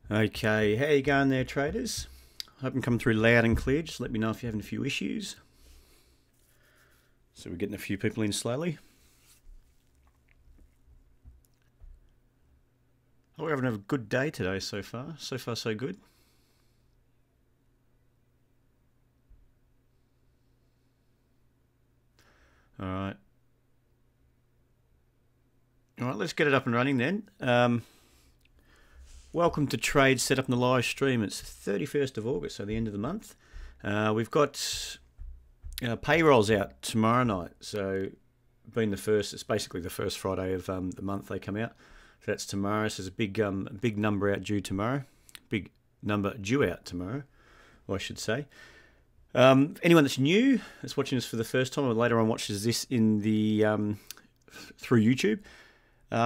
Okay, how you going there, traders? Hope I'm coming through loud and clear. Just let me know if you're having a few issues. So we're getting a few people in slowly. Oh, we're having a good day today so far. So far, so good. All right. All right, let's get it up and running then. Welcome to TradeSetup in the live stream. It's 31st of August, so the end of the month. We've got payrolls out tomorrow night. So being the first, it's basically the first Friday of the month they come out. So that's tomorrow. So there's a big number out due tomorrow. Big number due out tomorrow, I should say. Anyone that's new, that's watching this for the first time, or later on watches this in the through YouTube,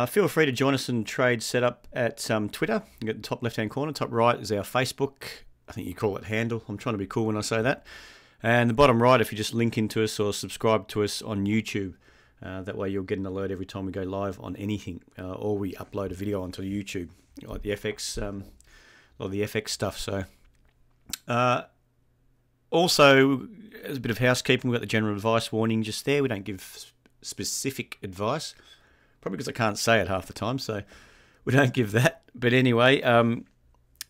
feel free to join us in TradeSetup at Twitter. You get the top left-hand corner. Top right is our Facebook. I think you call it handle. I'm trying to be cool when I say that. And the bottom right, if you just link into us or subscribe to us on YouTube, that way you'll get an alert every time we go live on anything, or we upload a video onto YouTube, like the FX, or the FX stuff. So, also, as a bit of housekeeping, we've got the general advice warning just there. We don't give specific advice, probably because I can't say it half the time, so we don't give that. But anyway,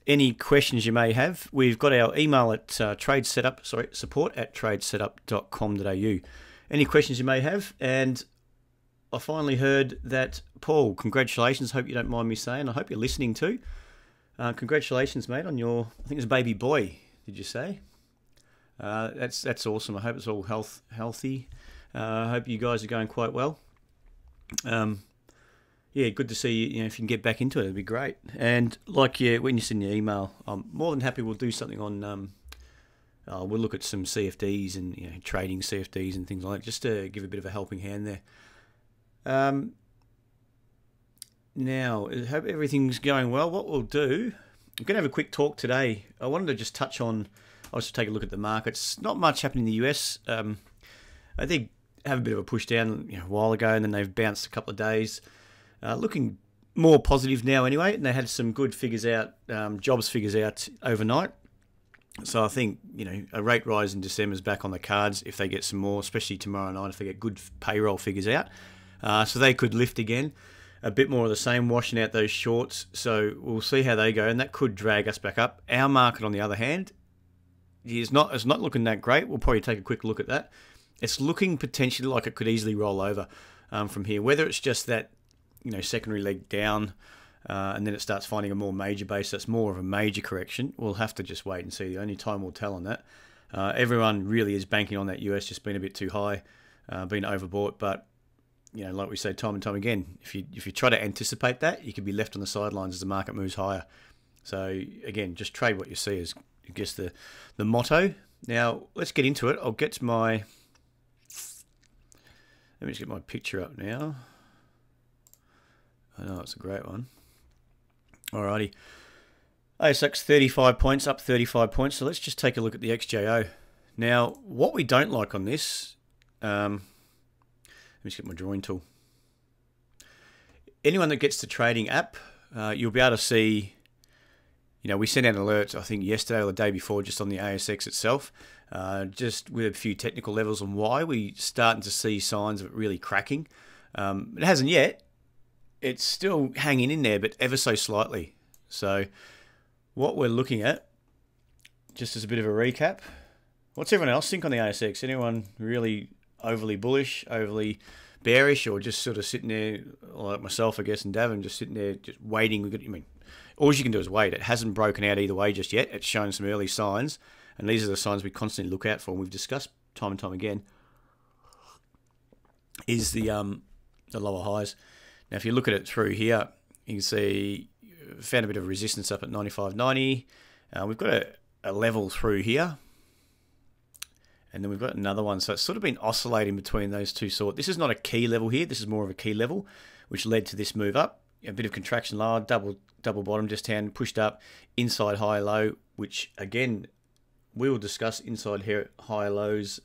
any questions you may have, we've got our email at support at tradesetup.com.au. Any questions you may have, and I finally heard that, Paul, congratulations, hope you don't mind me saying, I hope you're listening too. Congratulations, mate, on your, I think it was baby boy, did you say? That's awesome. I hope it's all healthy. I hope you guys are going quite well. Yeah, good to see you. You know, if you can get back into it, it'd be great. And like when you send your email, I'm more than happy. We'll do something on. We'll look at some CFDs and trading CFDs and things like that, just to give a bit of a helping hand there. Now, I hope everything's going well. What we'll do, I'm going to have a quick talk today. I wanted to just touch on. I'll just take a look at the markets. Not much happening in the US. I think have a bit of a push down a while ago, and then they've bounced a couple of days. Looking more positive now anyway, and they had some good figures out, jobs figures out overnight. So I think, a rate rise in December is back on the cards if they get some more, especially tomorrow night if they get good payroll figures out. So they could lift again. A bit more of the same, washing out those shorts. So we'll see how they go, and that could drag us back up. Our market, on the other hand, it's not looking that great. We'll probably take a quick look at that. It's looking potentially like it could easily roll over from here. Whether it's just that, secondary leg down, and then it starts finding a more major base, that's more of a major correction. We'll have to just wait and see. The only time will tell on that. Everyone really is banking on that US just being a bit too high, being overbought. But like we say time and time again, if you try to anticipate that, you could be left on the sidelines as the market moves higher. So again, just trade what you see is, I guess, the motto. Now let's get into it. I'll get to my. Let me just get my picture up now. I know it's a great one. Alrighty. ASX 35 points, up 35 points. So let's just take a look at the XJO. Now, what we don't like on this, let me just get my drawing tool. Anyone that gets the trading app, you'll be able to see, we sent out alerts, I think yesterday or the day before, just on the ASX itself, just with a few technical levels on why we're starting to see signs of it really cracking. It hasn't yet. It's still hanging in there, but ever so slightly. So what we're looking at, just as a bit of a recap, what's everyone else think on the ASX? Anyone really overly bullish, overly bearish, or just sort of sitting there, like myself, I guess, and Davin, just sitting there, just waiting? All you can do is wait. It hasn't broken out either way just yet. It's showing some early signs, and these are the signs we constantly look out for, and we've discussed time and time again, is the lower highs. Now, if you look at it through here, you can see found a bit of resistance up at 95.90. We've got a level through here, and then we've got another one. So it's sort of been oscillating between those two sorts. This is not a key level here. This is more of a key level, which led to this move up. A bit of contraction lower, double bottom, just hand pushed up, inside high low, which again we will discuss inside here high lows.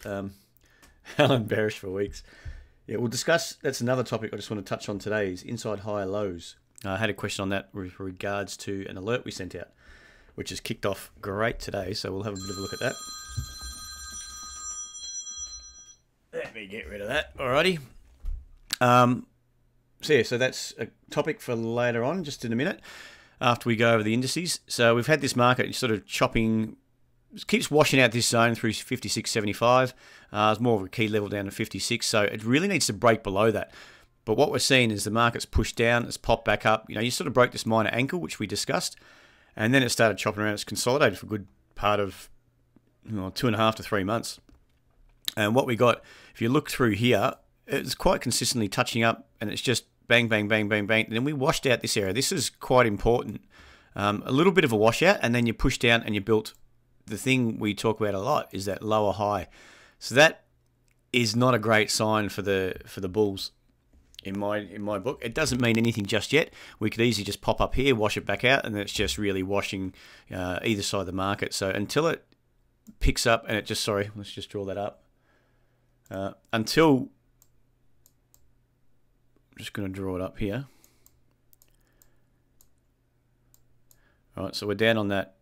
Alan bearish for weeks. Yeah, we'll discuss. That's another topic I just want to touch on today is inside higher lows. I had a question on that with regards to an alert we sent out, which has kicked off great today, so we'll have a bit of a look at that. Let me get rid of that. Alrighty. So that's a topic for later on, just in a minute, after we go over the indices. So we've had this market sort of chopping, keeps washing out this zone through 56.75. It's more of a key level down to 56, so it really needs to break below that. But what we're seeing is the market's pushed down, it's popped back up. You sort of broke this minor ankle, which we discussed, and then it started chopping around. It's consolidated for a good part of 2.5 to 3 months. And what we got, if you look through here, it's quite consistently touching up, and it's just bang, bang, bang, bang, bang. And then we washed out this area. This is quite important. A little bit of a washout, and then you push down and you built the thing we talk about a lot, is that lower high. So that is not a great sign for the bulls. In my book, it doesn't mean anything just yet. We could easily just pop up here, wash it back out, and then it's just really washing either side of the market. So until it picks up, and it just, sorry, let's just draw that up. Until, I'm just going to draw it up here. All right, so we're down on that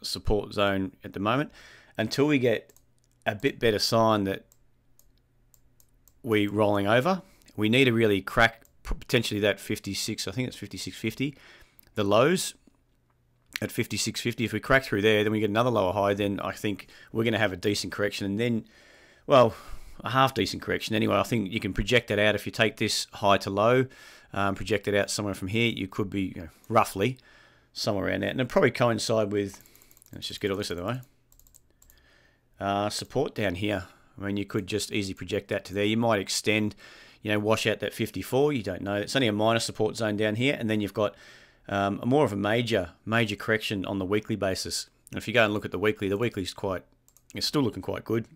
support zone at the moment. Until we get a bit better sign that we're rolling over, we need to really crack potentially that 56, I think it's 56.50, the lows at 56.50. If we crack through there, then we get another lower high, then I think we're going to have a decent correction, and then, well, a half decent correction anyway. I think you can project that out. If you take this high to low, project it out somewhere from here, you could be roughly somewhere around that, and it'll probably coincide with, let's just get all this out of the way, support down here. I mean, you could just easily project that to there. You might extend, wash out that 54. You don't know. It's only a minor support zone down here, and then you've got more of a major correction on the weekly basis. And if you go and look at the weekly's it's still looking quite good.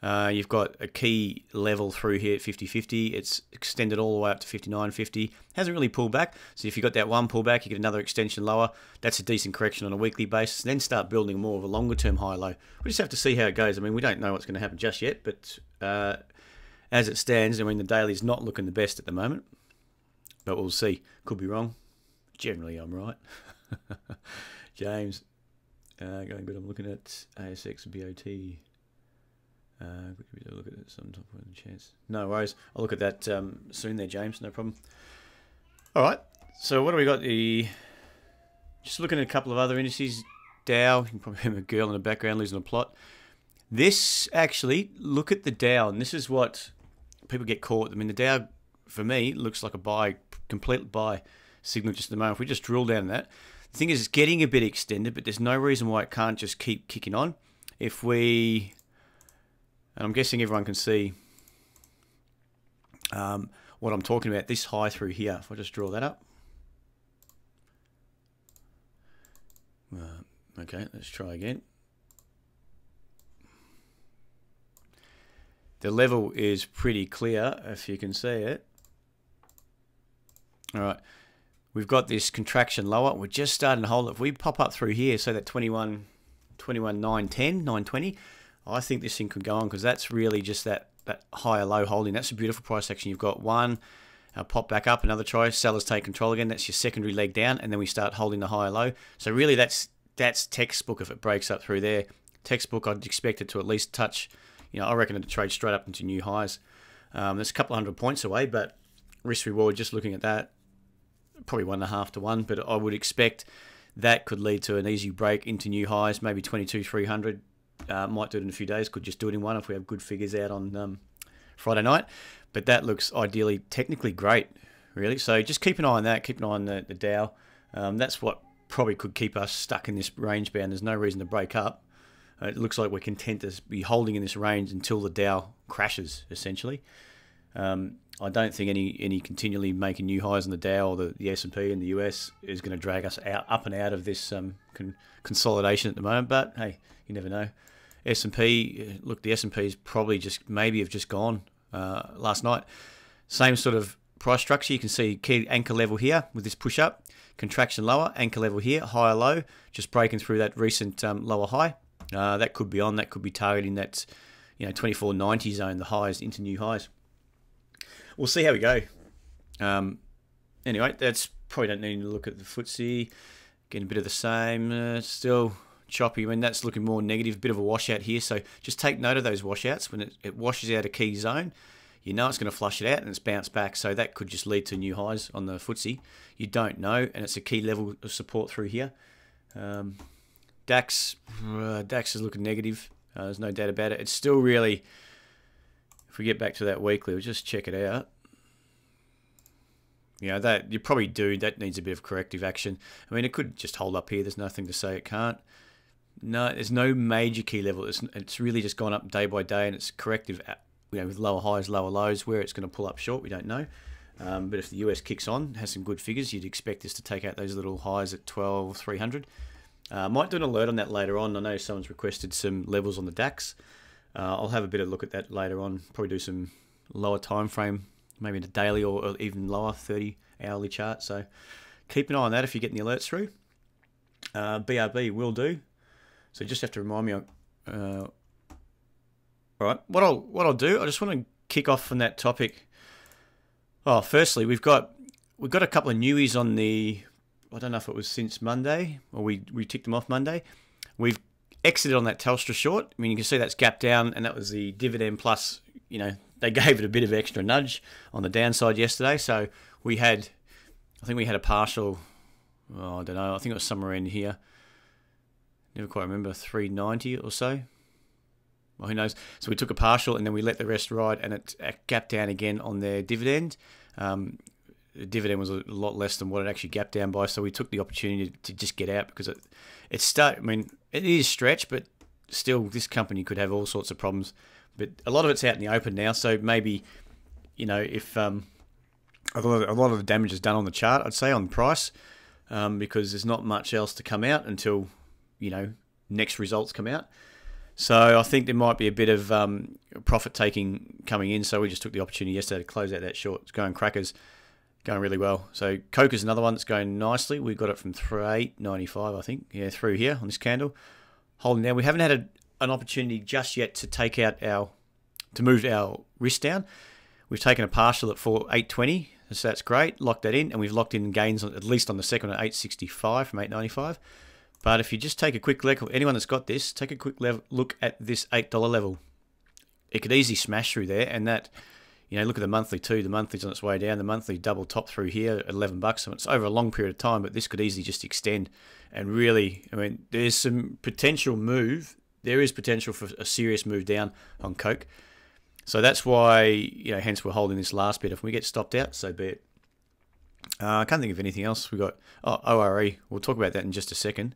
You've got a key level through here at 50.50. It's extended all the way up to 59.50. Hasn't really pulled back. So if you got that one pullback, you get another extension lower. That's a decent correction on a weekly basis. Then start building more of a longer term high low. We just have to see how it goes. I mean, we don't know what's going to happen just yet, but as it stands, I mean, the daily is not looking the best at the moment. But we'll see. Could be wrong. Generally, I'm right. James, going good. I'm looking at ASX200. Look at it some top of the chance. No worries. I'll look at that soon there, James. No problem. All right. So what do we got? Just looking at a couple of other indices. Dow. You can probably hear a girl in the background losing a plot. This actually, look at the Dow, and this is what people get caught. I mean, the Dow for me looks like a buy, complete buy signal just at the moment. If we just drill down that, the thing is, it's getting a bit extended, but there's no reason why it can't just keep kicking on. If we, and I'm guessing everyone can see what I'm talking about, this high through here. If I just draw that up. Okay, let's try again. The level is pretty clear, if you can see it. All right, we've got this contraction lower. We're just starting to hold it. If we pop up through here, so that 21.910, 920, I think this thing could go on, because that's really just that higher low holding. That's a beautiful price action. You've got one, pop back up, another try, sellers take control again. That's your secondary leg down, and then we start holding the higher low. So really that's textbook if it breaks up through there. Textbook, I'd expect it to at least touch, I reckon it'd trade straight up into new highs. That's a couple of 100 points away, but risk reward, just looking at that, probably 1.5 to 1, but I would expect that could lead to an easy break into new highs, maybe 22,300. Might do it in a few days, could just do it in one if we have good figures out on Friday night. But that looks ideally technically great, really. So just keep an eye on that, keep an eye on the Dow. That's what probably could keep us stuck in this range band. There's no reason to break up. It looks like we're content to be holding in this range until the Dow crashes, essentially. I don't think any continually making new highs in the Dow or the S&P in the US is going to drag us up and out of this consolidation at the moment. But hey, you never know. S&P, look, the S&P is probably just have just gone last night. Same sort of price structure. You can see key anchor level here with this push up, contraction lower, anchor level here, higher low, just breaking through that recent lower high. That could be on. That could be targeting that 2490 zone, the highs into new highs. We'll see how we go. Anyway, that's probably don't need to look at the FTSE. Getting a bit of the same. Still choppy. I mean, that's looking more negative. Bit of a washout here. So just take note of those washouts. When it washes out a key zone, you know it's going to flush it out and it's bounced back. So that could just lead to new highs on the FTSE. You don't know, and it's a key level of support through here. DAX is looking negative. There's no doubt about it. It's still really, if we get back to that weekly, we'll just check it out. You know, that you probably do. That needs a bit of corrective action. I mean, it could just hold up here. There's nothing to say it can't. No, there's no major key level. It's really just gone up day by day, and it's corrective, with lower highs, lower lows. Where it's going to pull up short, we don't know. But if the US kicks on, has some good figures, you'd expect this to take out those little highs at 12,300. Might do an alert on that later on. I know someone's requested some levels on the DAX. I'll have a bit of a look at that later on. Probably do some lower time frame, maybe the daily or even lower 30-hourly chart. So keep an eye on that if you're getting the alerts through. BRB will do. So just have to remind me. All right, what I'll do, I just want to kick off from that topic. Oh, firstly, we've got a couple of newies on the. I don't know if it was since Monday or we ticked them off Monday. We've exited on that Telstra short. I mean, you can see that's gap down, and that was the dividend plus. They gave it a bit of extra nudge on the downside yesterday. So I think we had a partial. Oh, I don't know. I think it was somewhere in here. Never quite remember, 390 or so. Well, who knows? So we took a partial and then we let the rest ride, and it gapped down again on their dividend. The dividend was a lot less than what it actually gapped down by, so we took the opportunity to just get out because I mean, it is stretched, but still, this company could have all sorts of problems. But a lot of it's out in the open now, so maybe, if a lot of the damage is done on the chart, I'd say on price, because there's not much else to come out until next results come out. So I think there might be a bit of profit taking coming in. So we just took the opportunity yesterday to close out that short. It's going crackers, going really well. So Coke is another one that's going nicely. We got it from 8.95, I think, through here on this candle, holding down. We haven't had an opportunity just yet to take out to move our risk down. We've taken a partial at 8.20, so that's great. Locked that in, and we've locked in gains at least on the second at 8.65 from 8.95. But if you just take a quick look, anyone that's got this, take a quick look at this $8 level. It could easily smash through there, and that, look at the monthly too. The monthly's on its way down. The monthly double top through here at $11. So it's over a long period of time, but this could easily just extend. And really, I mean, there's some potential move. There is potential for a serious move down on Coke. So that's why, hence we're holding this last bit. If we get stopped out, so be it. I can't think of anything else. We got ORE. We'll talk about that in just a second.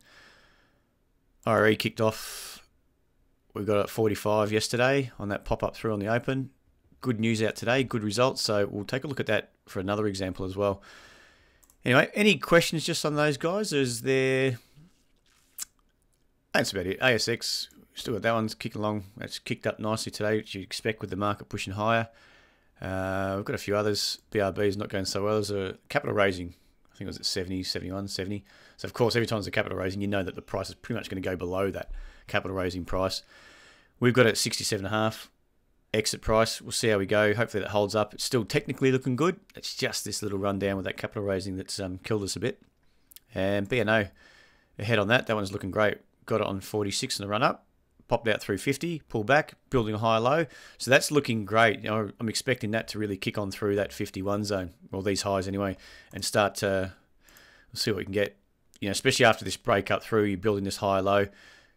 ORE kicked off. We got it at 45 yesterday on that pop up through on the open. Good news out today. Good results. So we'll take a look at that for another example as well. Anyway, any questions just on those guys? Is there? That's about it. ASX. Still got that one's kicking along. That's kicked up nicely today, which you expect with the market pushing higher. We've got a few others. BRB is not going so well. There's a capital raising. I think it was at 70, 71, 70. So, of course, every time there's a capital raising, you know that the price is pretty much going to go below that capital raising price. We've got it at 67.5 exit price. We'll see how we go. Hopefully that holds up. It's still technically looking good. It's just this little rundown with that capital raising that's killed us a bit. And BNO, ahead on that. That one's looking great. Got it on 46 in the run up. Popped out through 50, pull back, building a high low. So that's looking great. I'm expecting that to really kick on through that 51 zone, or these highs anyway, and start to see what we can get. Especially after this break up through, you're building this high low,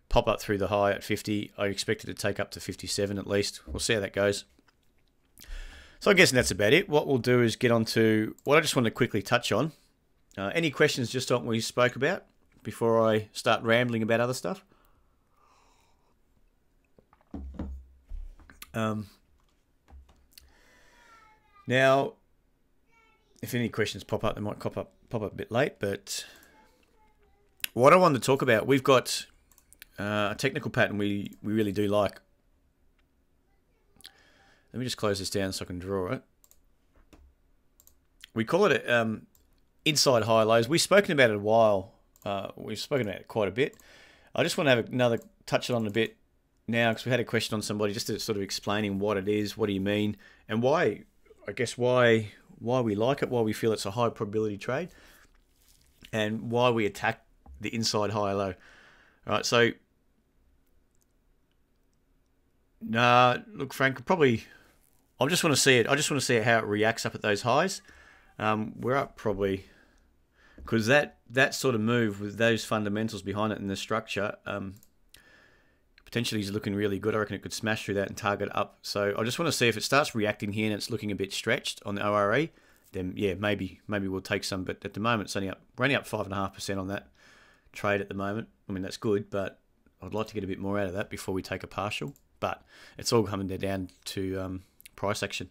pop up through the high at 50. I expect it to take up to 57 at least. We'll see how that goes. So I'm guessing that's about it. What we'll do is get on to what I just want to quickly touch on. Any questions just on what we spoke about before I start rambling about other stuff? Now, if any questions pop up, they might pop up a bit late, but what I wanted to talk about, we've got a technical pattern we really do like. Let me just close this down so I can draw it. We call it inside high lows. We've spoken about it a while. We've spoken about it quite a bit. I just want to have another touch on it a bit now, because we had a question on somebody just to sort of explaining what it is, what do you mean, and why. I guess why why we like it, why we feel it's a high probability trade, and why we attack the inside high low. All right, so look, Frank, probably I just want to see it. I just want to see how it reacts up at those highs. We're up probably because that sort of move with those fundamentals behind it and the structure potentially is looking really good. I reckon it could smash through that and target up. So I just want to see if it starts reacting here and it's looking a bit stretched on the ORE. Then yeah, maybe we'll take some. But at the moment, it's only up. We're only up 5.5% on that trade at the moment. I mean, that's good, but I'd like to get a bit more out of that before we take a partial. But it's all coming down to price action.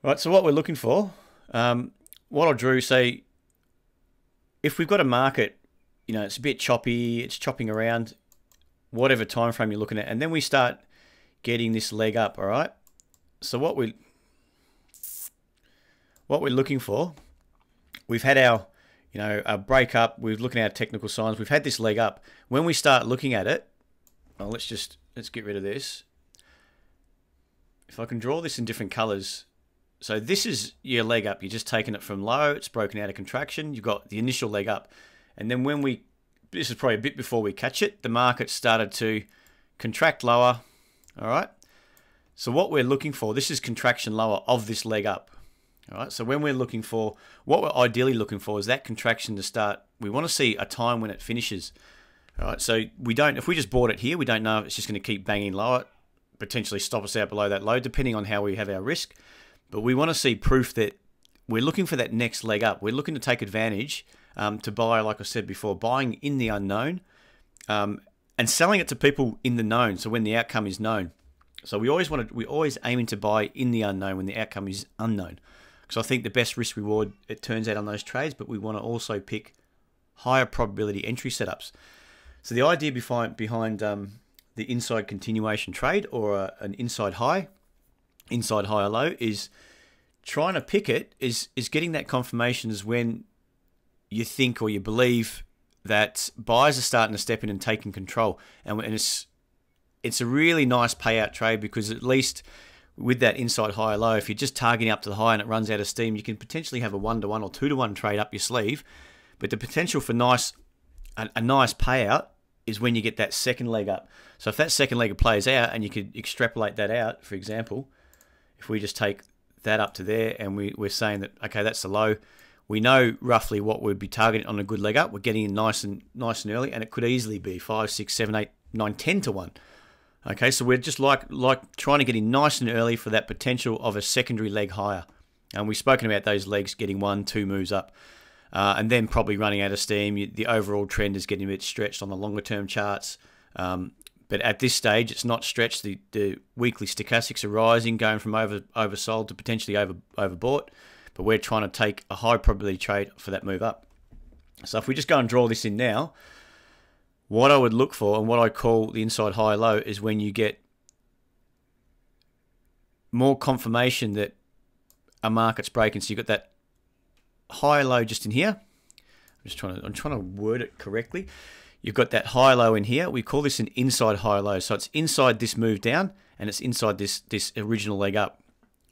Right, so what we're looking for, what I drew, say, if we've got a market, you know, it's a bit choppy, it's chopping around, whatever time frame you're looking at, and then we start getting this leg up, all right? So what we're looking for, we've had our, you know, a break up, we're looking at our technical signs, we've had this leg up. When we start looking at it, well, let's get rid of this. If I can draw this in different colors, so this is your leg up. You're just taking it from low. It's broken out of contraction. You've got the initial leg up. And then when this is probably a bit before we catch it, the market started to contract lower. All right. So what we're looking for, this is contraction lower of this leg up. All right. So when we're looking for, what we're ideally looking for is that contraction to start. We want to see a time when it finishes. All right. So if we just bought it here, we don't know if it's just going to keep banging lower, potentially stop us out below that low, depending on how we have our risk. But we want to see proof that we're looking for that next leg up. We're looking to take advantage to buy, like I said before, buying in the unknown and selling it to people in the known. So when the outcome is known. So we always aiming to buy in the unknown when the outcome is unknown. Because I think the best risk reward, it turns out on those trades, but we want to also pick higher probability entry setups. So the idea behind the inside continuation trade or an inside high or low is trying to pick it is getting that confirmation is when you think or you believe that buyers are starting to step in and taking control, and it's a really nice payout trade because at least with that inside high or low, if you're just targeting up to the high and it runs out of steam, you can potentially have a 1-to-1 or 2-to-1 trade up your sleeve. But the potential for a nice payout is when you get that second leg up. So if that second leg plays out and you could extrapolate that out, for example, if we just take that up to there and we're saying that, okay, that's the low, we know roughly what we'd be targeting on a good leg up. We're getting in nice and early, and it could easily be 5, 6, 7, 8, 9, 10 to 1. Okay, so we're just like trying to get in nice and early for that potential of a secondary leg higher. And we've spoken about those legs getting 1, 2 moves up. And then probably running out of steam. The overall trend is getting a bit stretched on the longer term charts. But at this stage, it's not stretched. The weekly stochastics are rising, going from oversold to potentially overbought. But we're trying to take a high probability trade for that move up. So if we just go and draw this in now, what I would look for and what I call the inside high low is when you get more confirmation that a market's breaking. So you've got that high low just in here. I'm trying to word it correctly. You've got that high low in here. We call this an inside high low. So it's inside this move down and it's inside this original leg up.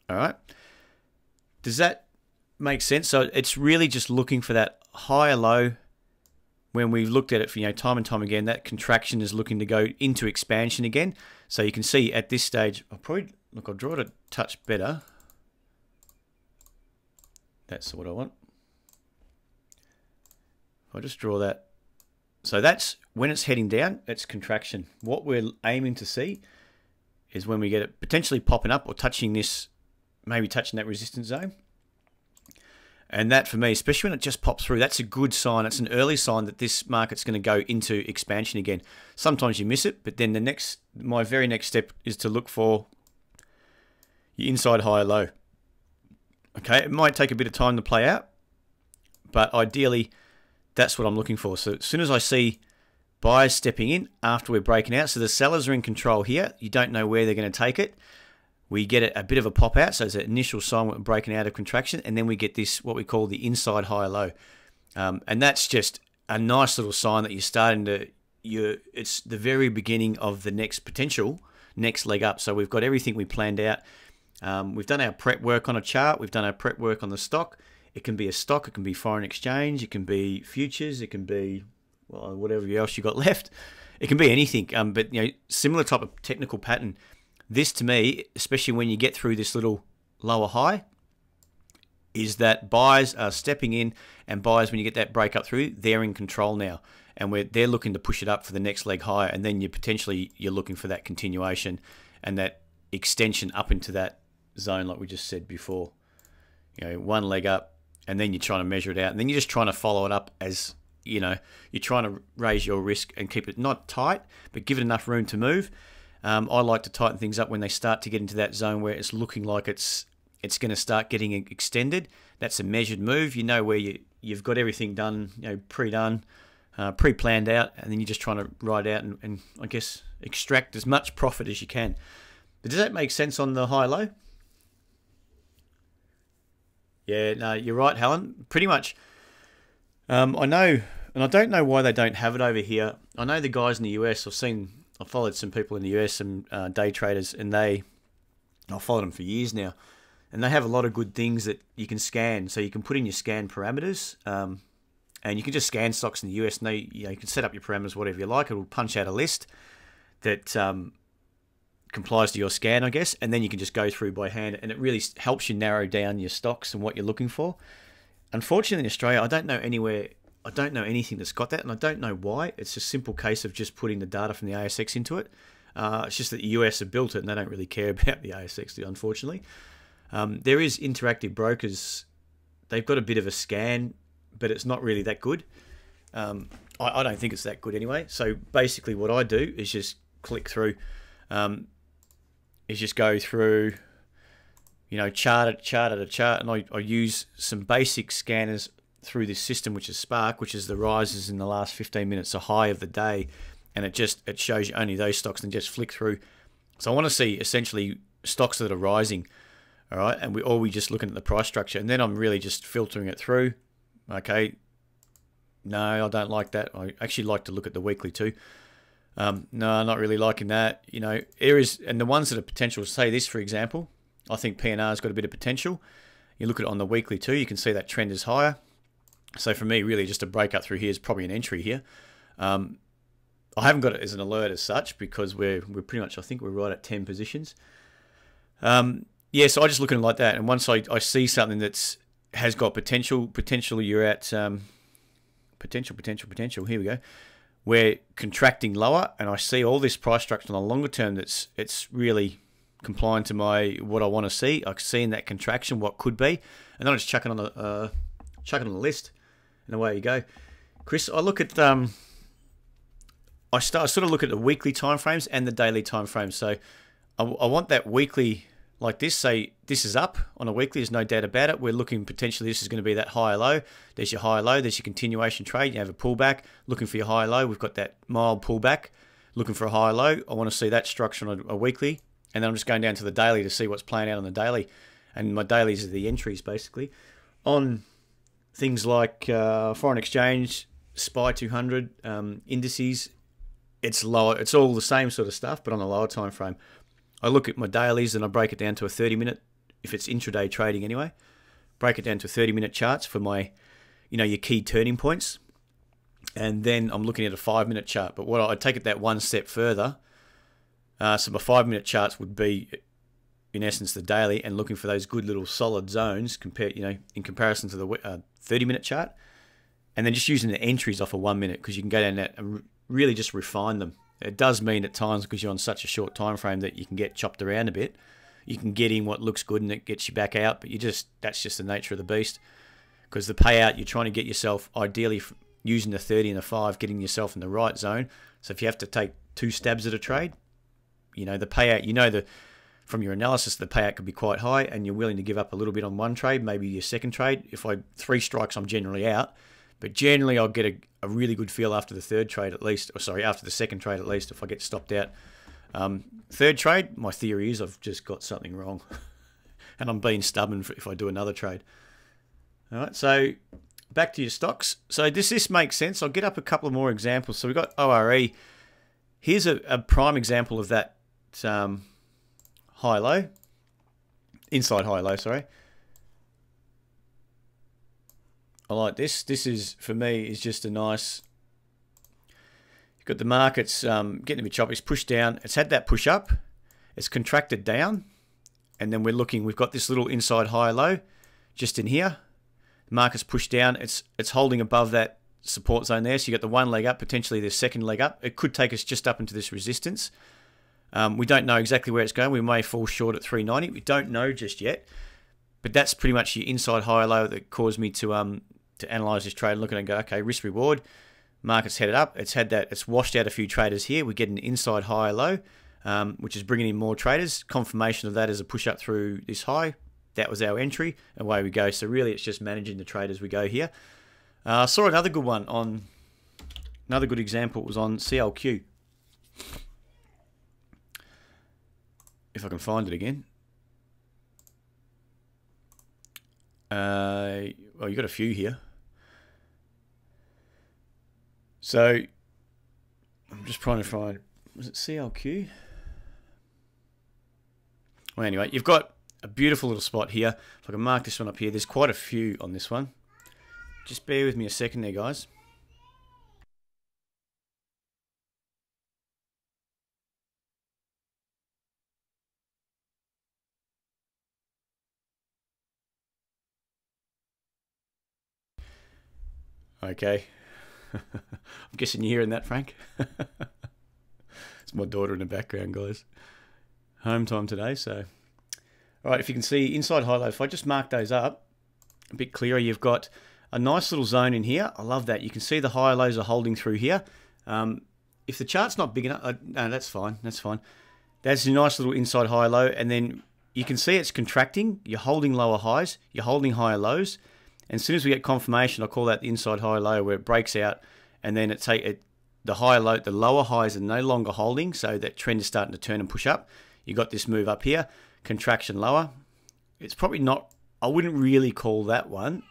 All right. Does that make sense? So it's really just looking for that higher low. When we've looked at it for time and time again, that contraction is looking to go into expansion again. So you can see at this stage, I'll draw it a touch better. That's what I want. I'll just draw that. So that's when it's heading down, it's contraction. What we're aiming to see is when we get it potentially popping up or touching this, maybe touching that resistance zone. And that for me, especially when it just pops through, that's a good sign. It's an early sign that this market's going to go into expansion again. Sometimes you miss it, but then my very next step is to look for your inside high or low. Okay, it might take a bit of time to play out, but ideally, that's what I'm looking for. So as soon as I see buyers stepping in after we're breaking out, so the sellers are in control here. You don't know where they're going to take it. We get a bit of a pop out, so it's an initial sign we're breaking out of contraction, and then we get this, what we call the inside high low. And that's just a nice little sign that you're starting to, it's the very beginning of the next potential, next leg up. So we've got everything we planned out. We've done our prep work on a chart. We've done our prep work on the stock. It can be a stock. It can be foreign exchange. It can be futures. It can be, well, whatever else you got left. It can be anything. But similar type of technical pattern. This to me, especially when you get through this little lower high, is that buyers are stepping in, and buyers, when you get that break up through, they're in control now, and they're looking to push it up for the next leg higher, and then you're looking for that continuation and that extension up into that zone, like we just said before. One leg up, and then you're trying to measure it out, and then you're just trying to follow it up as you're trying to raise your risk and keep it not tight, but give it enough room to move. I like to tighten things up when they start to get into that zone where it's looking like it's going to start getting extended. That's a measured move. Where you've got everything done, pre-done, pre-planned out, and then you're just trying to ride out and I guess extract as much profit as you can. But does that make sense on the high-low? Yeah, no, you're right, Helen. Pretty much. I know, and I don't know why they don't have it over here. I know the guys in the US. I've followed some people in the US, some day traders, and I've followed them for years now. And they have a lot of good things that you can scan. So you can put in your scan parameters, and you can just scan stocks in the US. And you can set up your parameters whatever you like. It will punch out a list that complies to your scan, I guess. And then you can just go through by hand, and it really helps you narrow down your stocks and what you're looking for. Unfortunately, in Australia, I don't know anything that's got that, and I don't know why. It's a simple case of just putting the data from the ASX into it. It's just that the US have built it, and they don't really care about the ASX, unfortunately. There is Interactive Brokers. They've got a bit of a scan, but it's not really that good. I don't think it's that good anyway. So basically what I do is just click through, is just go through, chart at chart, and I use some basic scanners through this system, which is Spark, which is the rises in the last 15 minutes, a high of the day, and it shows you only those stocks, and just flick through. So I want to see essentially stocks that are rising. All right, and we just looking at the price structure, and then I'm really just filtering it through. Okay, no, I don't like that. I actually like to look at the weekly too. No, not really liking that. Areas, and the ones that are potential, say this for example, I think PNR's got a bit of potential. You look at it on the weekly too, you can see that trend is higher. So for me, really just a break up through here is probably an entry here. I haven't got it as an alert as such because we're pretty much, I think we're right at 10 positions. Yeah, so I just look at it like that, and once I see something has got potential, you're at potential. Here we go. We're contracting lower, and I see all this price structure on a longer term it's really complying to what I want to see. I can see in that contraction what could be, and then I just chuck it on the list, and away you go. Chris, I look at I sort of look at the weekly timeframes and the daily timeframes. So I want that weekly. Like this, say this is up on a weekly, there's no doubt about it. We're looking potentially this is going to be that higher low. There's your higher low, there's your continuation trade. You have a pullback, looking for your higher low. We've got that mild pullback, looking for a higher low. I want to see that structure on a weekly. And then I'm just going down to the daily to see what's playing out on the daily. And my dailies are the entries, basically. On things like foreign exchange, ASX200, indices, it's lower. It's all the same sort of stuff, but on a lower time frame. I look at my dailies and I break it down to a 30-minute, if it's intraday trading anyway, break it down to 30-minute charts for my, your key turning points. And then I'm looking at a 5-minute chart. But I take it that one step further. So my 5-minute charts would be, in essence, the daily, and looking for those good little solid zones in comparison to the 30-minute chart. And then just using the entries off a 1 minute, because you can go down that and really just refine them. It does mean at times, because you're on such a short time frame, that you can get chopped around a bit. You can get in what looks good and it gets you back out, but that's just the nature of the beast. Because the payout, you're trying to get yourself, ideally using the 30 and the 5, getting yourself in the right zone. So if you have to take 2 stabs at a trade, the payout, from your analysis, the payout could be quite high, and you're willing to give up a little bit on one trade, maybe your second trade. If 3 strikes, I'm generally out. But generally, I'll get a really good feel after the third trade at least, after the second trade at least, if I get stopped out. Third trade, my theory is I've just got something wrong. And I'm being stubborn if I do another trade. All right, so back to your stocks. So does this make sense? I'll get up a couple of more examples. So we've got ORE. Here's a prime example of that high-low. inside high low, sorry. I like this. This is, for me, is just a nice... You've got the markets getting a bit choppy. It's pushed down. It's had that push up. It's contracted down. And then we're looking, we've got this little inside high low just in here. The market's pushed down. It's holding above that support zone there. So you've got the one leg up, potentially the second leg up. It could take us just up into this resistance. We don't know exactly where it's going. We may fall short at 390. We don't know just yet. But that's pretty much your inside high low that caused me to analyze this trade and look at it and go, okay, risk reward. Market's headed up. It's had that. It's washed out a few traders here. We get an inside high low, which is bringing in more traders. Confirmation of that is a push up through this high. That was our entry. Away we go. So really, it's just managing the trade as we go here. Saw another good one on. Another good example was on CLQ. If I can find it again. Well, you've got a few here. So, I'm just trying to find, was it CLQ? Well, anyway, you've got a beautiful little spot here. If I can mark this one up here, there's quite a few on this one. Just bear with me a second there, guys. Okay. I'm guessing you're hearing that, Frank. It's my daughter in the background, guys. Home time today, so. All right, if you can see inside high low, if I just mark those up a bit clearer, you've got a nice little zone in here. I love that. You can see the high lows are holding through here. If the chart's not big enough, no, that's fine. That's fine. That's a nice little inside high low, and then you can see it's contracting. You're holding lower highs. You're holding higher lows. And as soon as we get confirmation, I call that the inside high low, where it breaks out, and then the lower highs are no longer holding, so that trend is starting to turn and push up. You got this move up here, contraction lower. It's probably not. I wouldn't really call that one,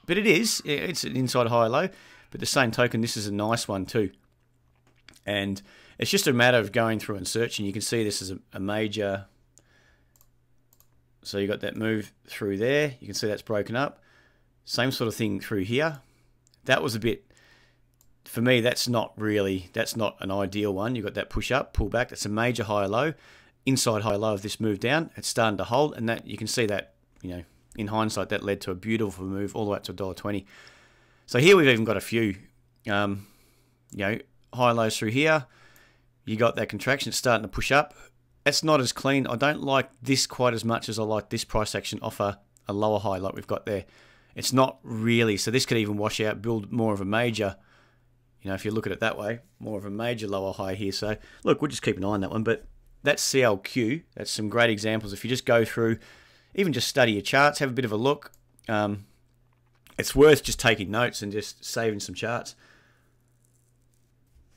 but it is. It's an inside high low. But the same token, this is a nice one too. And it's just a matter of going through and searching. You can see this is a major. So you got that move through there. You can see that's broken up. Same sort of thing through here. That was a bit, for me, that's not an ideal one. You've got that push up, pull back. That's a major high low. Inside high low of this move down. It's starting to hold, and that you can see that, in hindsight, that led to a beautiful move all the way up to $1.20. So here we've even got a few, high lows through here. You got that contraction. It's starting to push up. That's not as clean. I don't like this quite as much as I like this price action off a lower high like we've got there. It's not really, so this could even wash out, build more of a major, if you look at it that way, more of a major lower high here. So, look, we'll just keep an eye on that one. But that's CLQ. That's some great examples. If you just go through, even just study your charts, have a bit of a look. It's worth just taking notes and just saving some charts.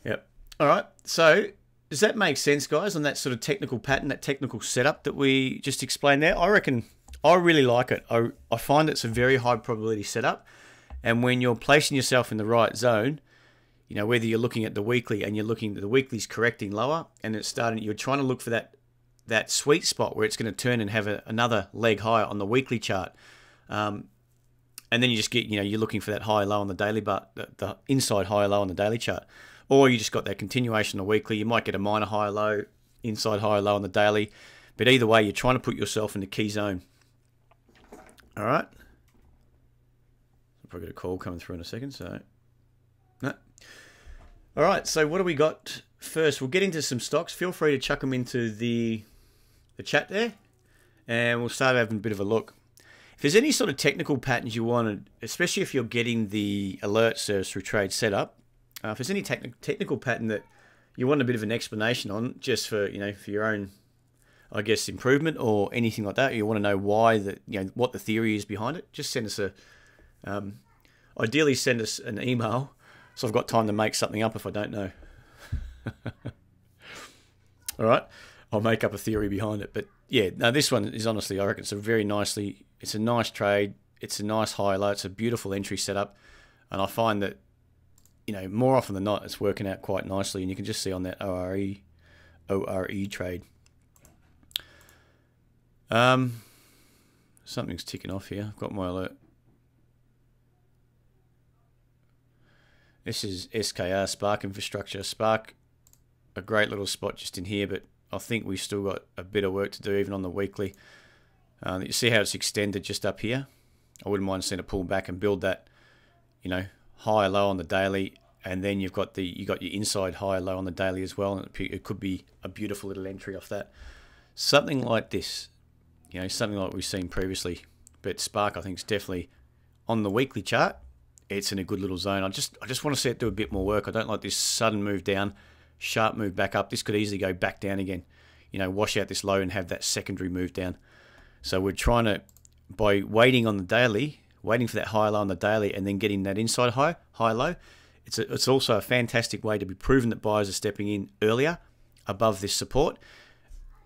Yep. All right. So, does that make sense, guys, on that sort of technical pattern, that technical setup that we just explained there? I reckon I really like it. I find it's a very high probability setup. And when you're placing yourself in the right zone, whether you're looking at the weekly and you're looking at the weekly's correcting lower and it's starting, you're trying to look for that sweet spot where it's going to turn and have another leg higher on the weekly chart. And then you just get, you're looking for that high low on the daily, but the inside high low on the daily chart. Or you just got that continuation on the weekly. You might get a minor high low, inside high low on the daily. But either way, you're trying to put yourself in the key zone. All right. I've probably got a call coming through in a second, so no. All right, so what do we got first? We'll get into some stocks. Feel free to chuck them into the chat there, and we'll start having a bit of a look. If there's any sort of technical patterns you wanted, especially if you're getting the alert service through TradeSetup, if there's any technical pattern that you want a bit of an explanation on, just for for your own, I guess, improvement or anything like that, you want to know why what the theory is behind it, just send us ideally send us an email, so I've got time to make something up if I don't know. All right, I'll make up a theory behind it, but yeah, no, this one is honestly, I reckon it's a nice trade, it's a nice high low, it's a beautiful entry setup, and I find that more often than not, it's working out quite nicely, and you can just see on that ORE trade. Something's ticking off here. I've got my alert. This is SKR, Spark Infrastructure. Spark, a great little spot just in here, but I think we've still got a bit of work to do even on the weekly. You see how it's extended just up here? I wouldn't mind seeing it pull back and build that, you know, high low on the daily, and then you got your inside high low on the daily as well, and it could be a beautiful little entry off that. Something like this, you know, something like we've seen previously. But Spark, I think, is definitely on the weekly chart. It's in a good little zone. I just want to see it do a bit more work. I don't like this sudden move down, sharp move back up. This could easily go back down again. You know, wash out this low and have that secondary move down. So we're trying to, by waiting on the daily, waiting for that high low on the daily, and then getting that inside high low. It's also a fantastic way to be proven that buyers are stepping in earlier above this support,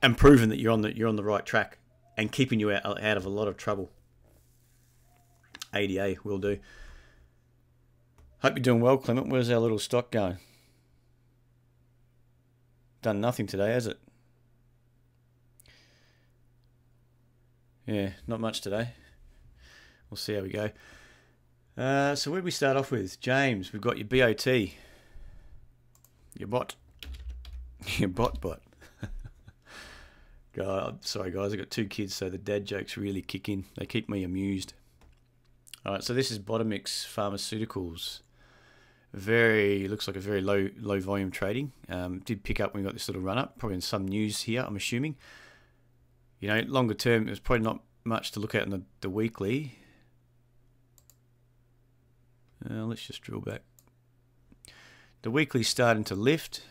and proven that you're on the right track and keeping you out of a lot of trouble. ADA will do. Hope you're doing well, Clement. Where's our little stock going? Done nothing today, has it? Yeah, not much today. We'll see how we go. So where do we start off with? James, we've got your BOT. Your bot. Your bot. God, sorry guys, I've got 2 kids, so the dad jokes really kick in. They keep me amused. Alright, so this is Bottomix Pharmaceuticals. Looks like a very low volume trading. Did pick up when we got this little run up, probably in some news here, I'm assuming. You know, longer term, there's probably not much to look at in the weekly. Let's just drill back. The weekly's starting to lift.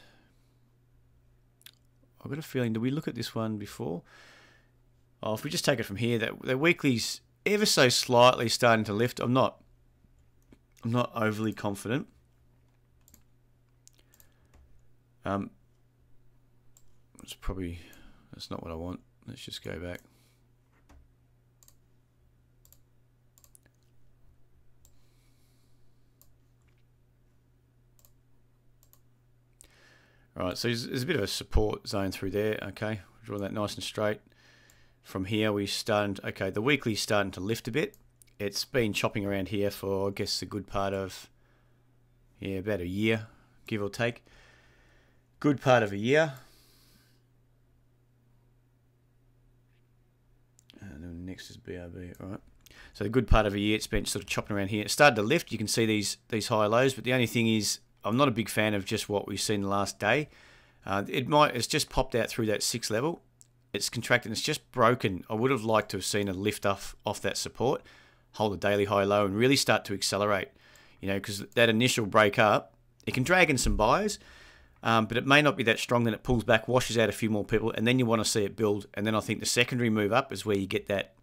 I've got a feeling, did we look at this one before? Oh, if we just take it from here, the weekly's ever so slightly starting to lift. I'm not overly confident. That's not what I want. Let's just go back. Alright, so there's a bit of a support zone through there. Okay, draw that nice and straight. From here we started, okay, the weekly's starting to lift a bit. It's been chopping around here for, I guess, a good part of, yeah, about a year, give or take. Good part of a year. And then next is BRB, alright. So the good part of a year, it's been sort of chopping around here. It started to lift, you can see these high lows, but the only thing is, I'm not a big fan of just what we've seen the last day. It's just popped out through that 6 level. It's contracted, it's just broken. I would have liked to have seen a lift off that support, hold the daily high low, and really start to accelerate. You know, because that initial break up, it can drag in some buyers, but it may not be that strong. Then it pulls back, washes out a few more people, and then you want to see it build. And then I think the secondary move up is where you get that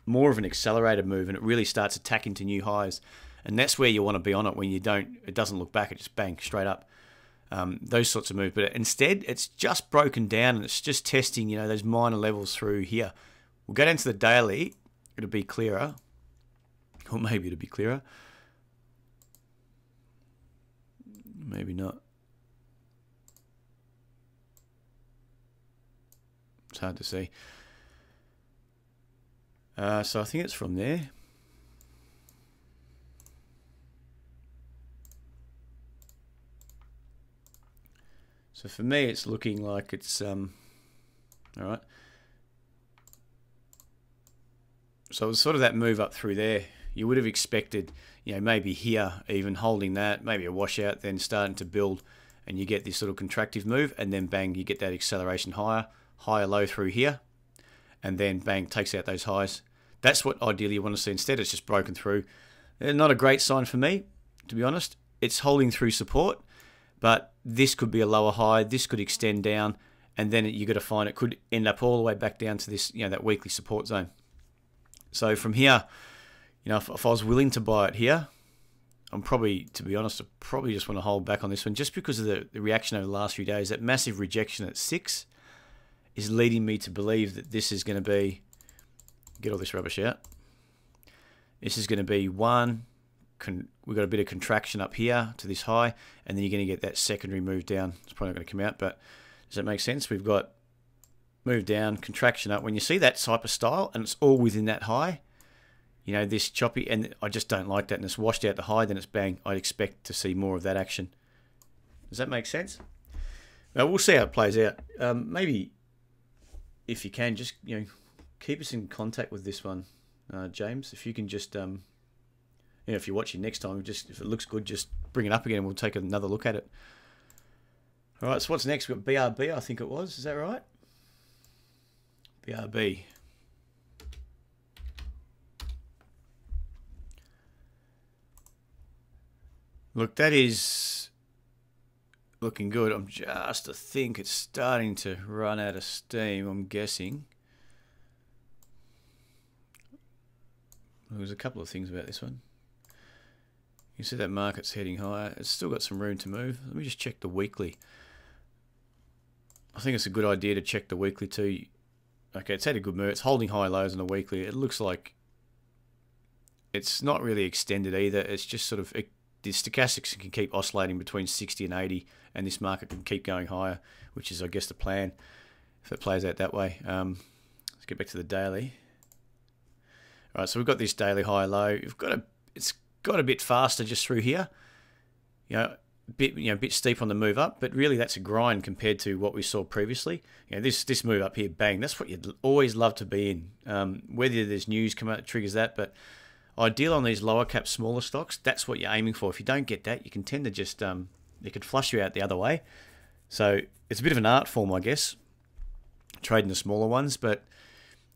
more of an accelerated move, and it really starts attacking to new highs. And that's where you want to be on it when it doesn't look back, it just bang straight up. Those sorts of moves. But instead, it's just broken down and it's just testing, you know, those minor levels through here. We'll go down to the daily. It'll be clearer. Or maybe it'll be clearer. Maybe not. It's hard to see. So I think it's from there. So for me, it's looking like it's, all right. So it was sort of that move up through there. You would have expected, you know, maybe here, even holding that, maybe a washout, then starting to build, and you get this little contractive move, and then bang, you get that acceleration higher low through here, and then bang, takes out those highs. That's what ideally you want to see. Instead, it's just broken through. Not a great sign for me, to be honest. It's holding through support. But this could be a lower high, this could extend down, and then you got to find it could end up all the way back down to this, you know, that weekly support zone. So from here, you know, if I was willing to buy it here, I'm probably, to be honest, I probably just want to hold back on this one just because of the reaction over the last few days. That massive rejection at 6 is leading me to believe that this is going to be, get all this rubbish out. This is going to be one. We've got a bit of contraction up here to this high, and then you're going to get that secondary move down. It's probably not going to come out, but does that make sense? We've got move down, contraction up. When you see that type of style and it's all within that high, you know, this choppy, and I just don't like that, and it's washed out the high, then it's bang. I'd expect to see more of that action. Does that make sense? Now, we'll see how it plays out. Maybe, if you can, just, you know, keep us in contact with this one, James. If you can just, you know, if you're watching next time, just if it looks good, just bring it up again and we'll take another look at it. All right, so what's next? We've got BRB, I think it was. Is that right? BRB. Look, that is looking good. I think it's starting to run out of steam, I'm guessing. There's a couple of things about this one. You see that market's heading higher. It's still got some room to move. Let me just check the weekly. I think it's a good idea to check the weekly too. Okay, it's had a good move. It's holding high lows on the weekly. It looks like it's not really extended either. It's just sort of... the stochastics can keep oscillating between 60 and 80, and this market can keep going higher, which is, I guess, the plan if it plays out that way. Let's get back to the daily. All right, so we've got this daily high-low. It's got a bit faster just through here. A bit steep on the move up, but really that's a grind compared to what we saw previously. This move up here, bang, that's what you'd always love to be in. Whether there's news come out that triggers that, but ideal on these lower cap, smaller stocks, that's what you're aiming for. If you don't get that, you can tend to just, it could flush you out the other way. So it's a bit of an art form, I guess, trading the smaller ones. But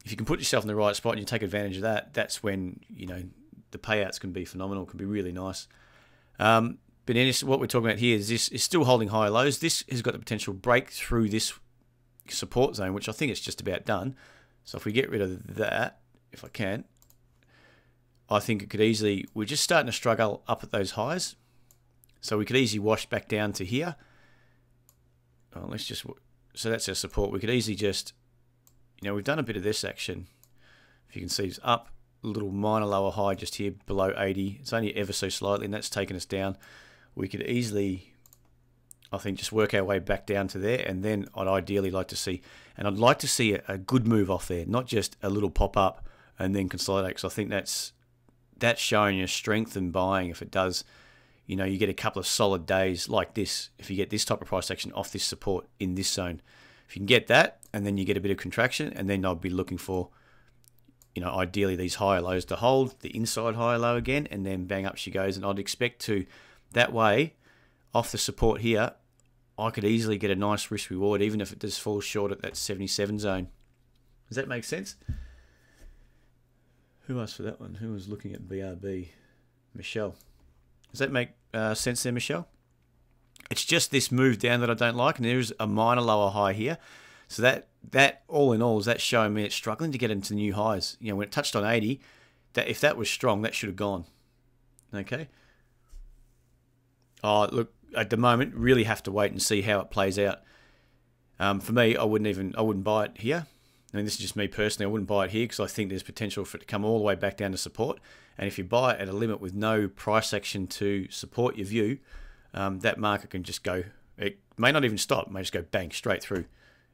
if you can put yourself in the right spot and you take advantage of that, that's when, you know, the payouts can be phenomenal, can be really nice. But what we're talking about here is this is still holding higher lows. This has got the potential to break through this support zone, which I think it's just about done. So if we get rid of that, if I can, I think it could easily... We're just starting to struggle up at those highs. So we could easily wash back down to here. So that's our support. We could easily just... You know, we've done a bit of this action. If you can see, it's up a little minor lower high just here below 80. It's only ever so slightly, and that's taken us down. We could easily, I think, just work our way back down to there, and then I'd ideally like to see... And I'd like to see a good move off there, not just a little pop up and then consolidate, because I think that's showing your strength in buying. If it does, you know, you get a couple of solid days like this. If you get this type of price action off this support in this zone, if you can get that, and then you get a bit of contraction, and then I'll be looking for, you know, ideally these higher lows to hold, the inside higher low again, and then bang up she goes. And I'd expect to, that way, off the support here, I could easily get a nice risk reward, even if it does fall short at that 77 zone. Does that make sense? Who asked for that one? Who was looking at BRB? Michelle. Does that make sense there, Michelle? It's just this move down that I don't like, and there's a minor lower high here. So that all in all, is that showing me it's struggling to get into new highs. You know, when it touched on 80, that if that was strong, that should have gone. Okay. Oh, look, at the moment, really have to wait and see how it plays out. For me, I wouldn't buy it here. I mean, this is just me personally. I wouldn't buy it here because I think there's potential for it to come all the way back down to support. And if you buy it at a limit with no price action to support your view, that market can just go. It may not even stop. It may just go bang straight through.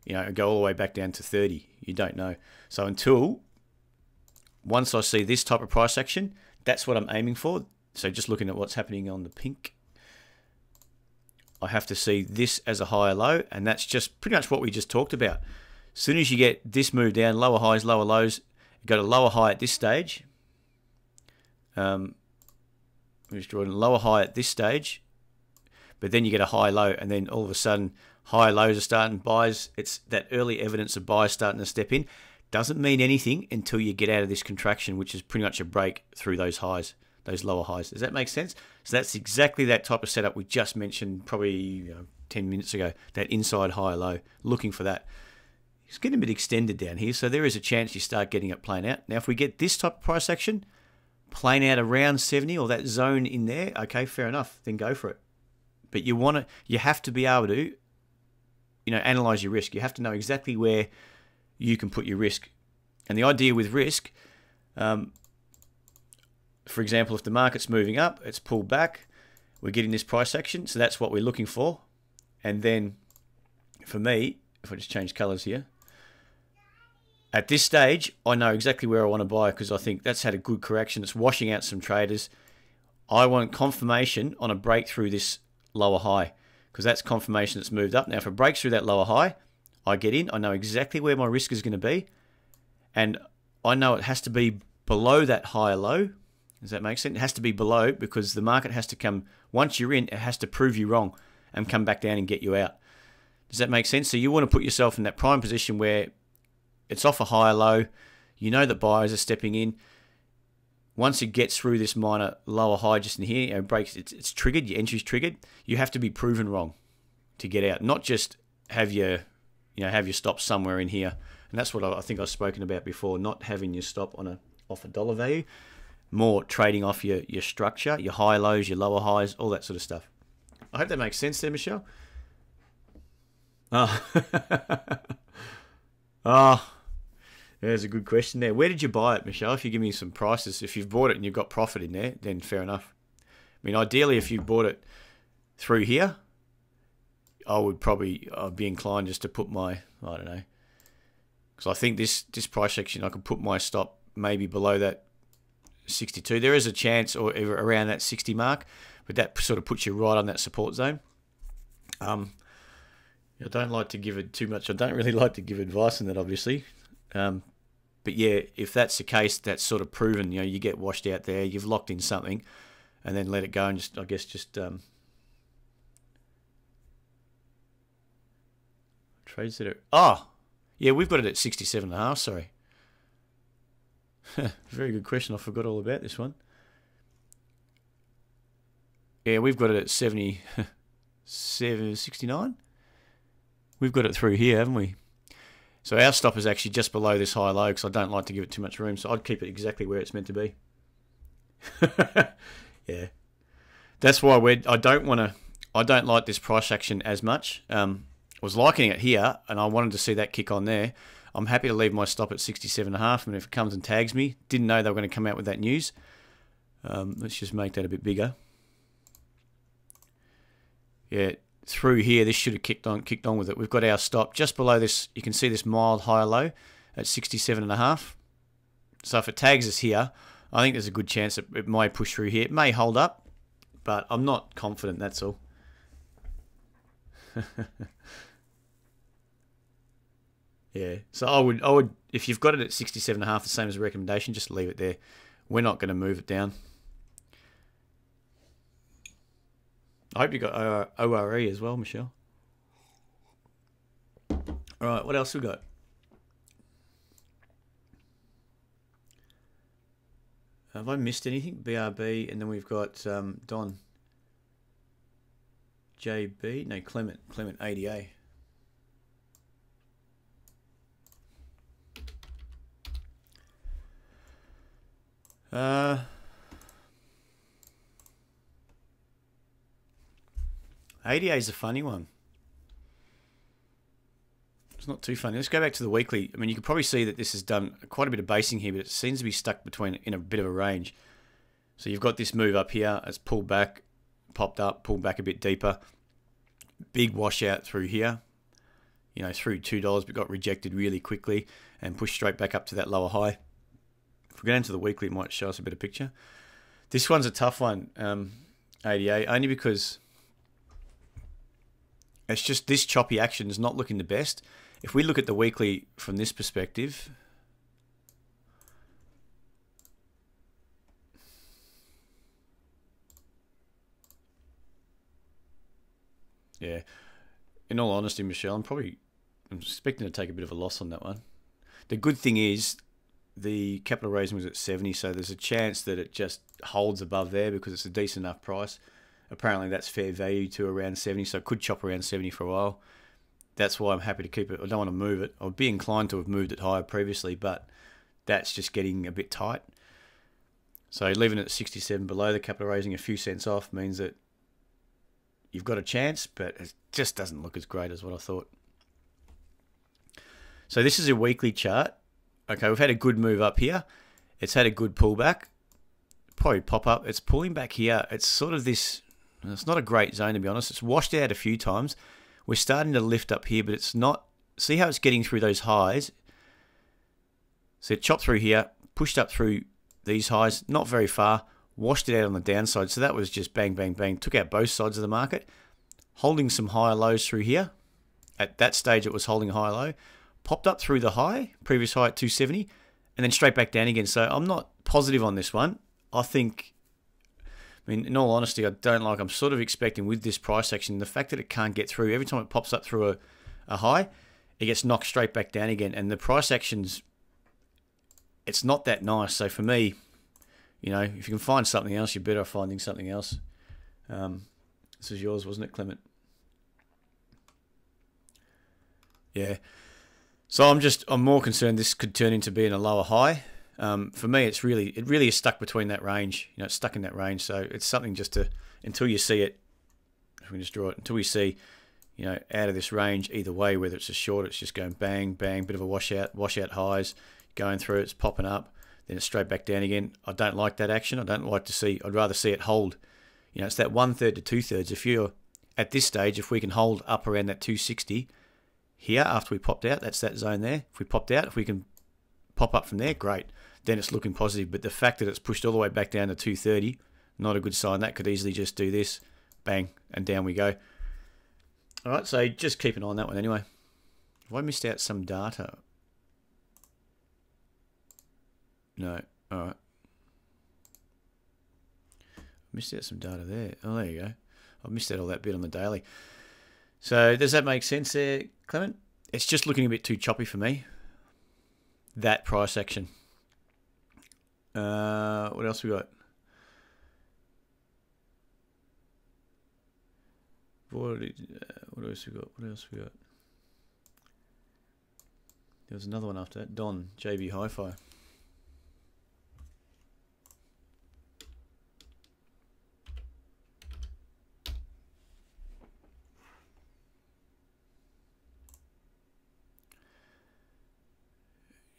You know, and go all the way back down to 30. You don't know. So once I see this type of price action, that's what I'm aiming for. So just looking at what's happening on the pink, I have to see this as a higher low, and that's just pretty much what we just talked about. As soon as you get this move down, lower highs, lower lows, you got a lower high at this stage. I'm just drawing a lower high at this stage, but then you get a high low, and then all of a sudden, high lows are starting, buys. It's that early evidence of buyers starting to step in. Doesn't mean anything until you get out of this contraction, which is pretty much a break through those highs, those lower highs. Does that make sense? So that's exactly that type of setup we just mentioned probably 10 minutes ago, that inside high low, looking for that. It's getting a bit extended down here, so there is a chance you start getting it playing out. Now, if we get this type of price action playing out around 70 or that zone in there, okay, fair enough, then go for it. But you have to be able to, analyze your risk. You have to know exactly where you can put your risk. And the idea with risk, for example, if the market's moving up, it's pulled back, we're getting this price action, so that's what we're looking for. And then, for me, if I just change colors here, At this stage, I know exactly where I want to buy because I think that's had a good correction. It's washing out some traders. I want confirmation on a breakthrough this lower high because that's confirmation it's moved up. Now, if it breaks through that lower high, I get in. I know exactly where my risk is going to be. And I know it has to be below that higher low. Does that make sense? It has to be below because the market has to come, once you're in, it has to prove you wrong and come back down and get you out. Does that make sense? So you want to put yourself in that prime position where it's off a higher low. You know that buyers are stepping in. Once it gets through this minor lower high just in here, it breaks, it's triggered, your entry's triggered, you have to be proven wrong to get out. Not just have your stop somewhere in here. And that's what I think I've spoken about before, not having your stop off a dollar value, more trading off your structure, your high lows, your lower highs, all that sort of stuff. I hope that makes sense there, Michelle. Oh, oh, there's a good question there. Where did you buy it, Michelle? If you give me some prices, if you've bought it and you've got profit in there, then fair enough. I mean, ideally, if you bought it through here, I'd be inclined just to put my, I don't know, because I think this price action, I could put my stop maybe below that 62. There is a chance, or around that 60 mark, but that sort of puts you right on that support zone. I don't like to give it too much. I don't really like to give advice on that, obviously. But yeah, if that's the case, that's sort of proven. You get washed out there. You've locked in something, and then let it go, and just TradeSetup. Oh, yeah, we've got it at 67.5. Sorry. Very good question. I forgot all about this one. Yeah, we've got it at 69. We've got it through here, haven't we? So our stop is actually just below this high low because I don't like to give it too much room. So I'd keep it exactly where it's meant to be. Yeah, that's why I don't like this price action as much. I was liking it here, and I wanted to see that kick on there. I'm happy to leave my stop at 67.5. And if it comes and tags me, didn't know they were going to come out with that news. Let's just make that a bit bigger. Yeah, through here, this should have kicked on with it. We've got our stop just below this. You can see this mild higher low at 67.5. So if it tags us here, I think there's a good chance that it might push through here. It may hold up, but I'm not confident, that's all. Yeah, so I would, if you've got it at 67.5, the same as a recommendation, just leave it there. We're not going to move it down. I hope you got ORE as well, Michelle. All right, what else we got? Have I missed anything? BRB, and then we've got Don. JB, no, Clement ADA. ADA is a funny one. It's not too funny. Let's go back to the weekly. I mean, you can probably see that this has done quite a bit of basing here, but it seems to be stuck in a bit of a range. So you've got this move up here. It's pulled back, popped up, pulled back a bit deeper. Big washout through here. Through $2, but got rejected really quickly and pushed straight back up to that lower high. If we go into the weekly, it might show us a better picture. This one's a tough one, ADA, only because it's just this choppy action is not looking the best. If we look at the weekly from this perspective, yeah, in all honesty, Michelle, I'm expecting to take a bit of a loss on that one. The good thing is the capital raising was at 70, so there's a chance that it just holds above there because it's a decent enough price. Apparently that's fair value to around 70, so it could chop around 70 for a while. That's why I'm happy to keep it. I don't want to move it. I'd be inclined to have moved it higher previously, but that's just getting a bit tight. So leaving it at 67 below the capital raising, a few cents off, means that you've got a chance, but it just doesn't look as great as what I thought. So this is a weekly chart. Okay, we've had a good move up here. It's had a good pullback. Probably pop up. It's pulling back here. It's sort of this... It's not a great zone, to be honest. It's washed out a few times. We're starting to lift up here, but it's not... See how it's getting through those highs? So it chopped through here, pushed up through these highs, not very far, washed it out on the downside. So that was just bang, bang, bang. Took out both sides of the market, holding some higher lows through here. At that stage, it was holding a high low, popped up through the high, previous high at 270, and then straight back down again. So I'm not positive on this one. I think, I mean, in all honesty, I don't like, I'm sort of expecting with this price action, the fact that it can't get through, every time it pops up through a high, it gets knocked straight back down again. And the price actions, it's not that nice. So for me, you know, if you can find something else, you're better off finding something else. This is yours, wasn't it, Clement? Yeah. So I'm more concerned this could turn into being a lower high. For me, it really is stuck between that range. You know, it's stuck in that range. So it's something just to, until you see it, if we can just draw it, until we see, you know, out of this range, either way, whether it's a short, it's just going bang, bang, bit of a washout highs, going through, it's popping up, then it's straight back down again. I don't like that action. I don't like to see, I'd rather see it hold. You know, it's that 1/3 to 2/3. If you're at this stage, if we can hold up around that 260 here after we popped out, that's that zone there. If we popped out, if we can pop up from there, great. Then it's looking positive. But the fact that it's pushed all the way back down to 230, not a good sign. That could easily just do this, bang, and down we go. All right, so just keep an eye on that one anyway. Have I missed out some data? No. All right. Missed out some data there. Oh, there you go. I've missed out all that bit on the daily. So does that make sense there, Clement? It's just looking a bit too choppy for me. That price action. What else we got? What else we got? What else we got? There was another one after that. Don, JB Hi-Fi.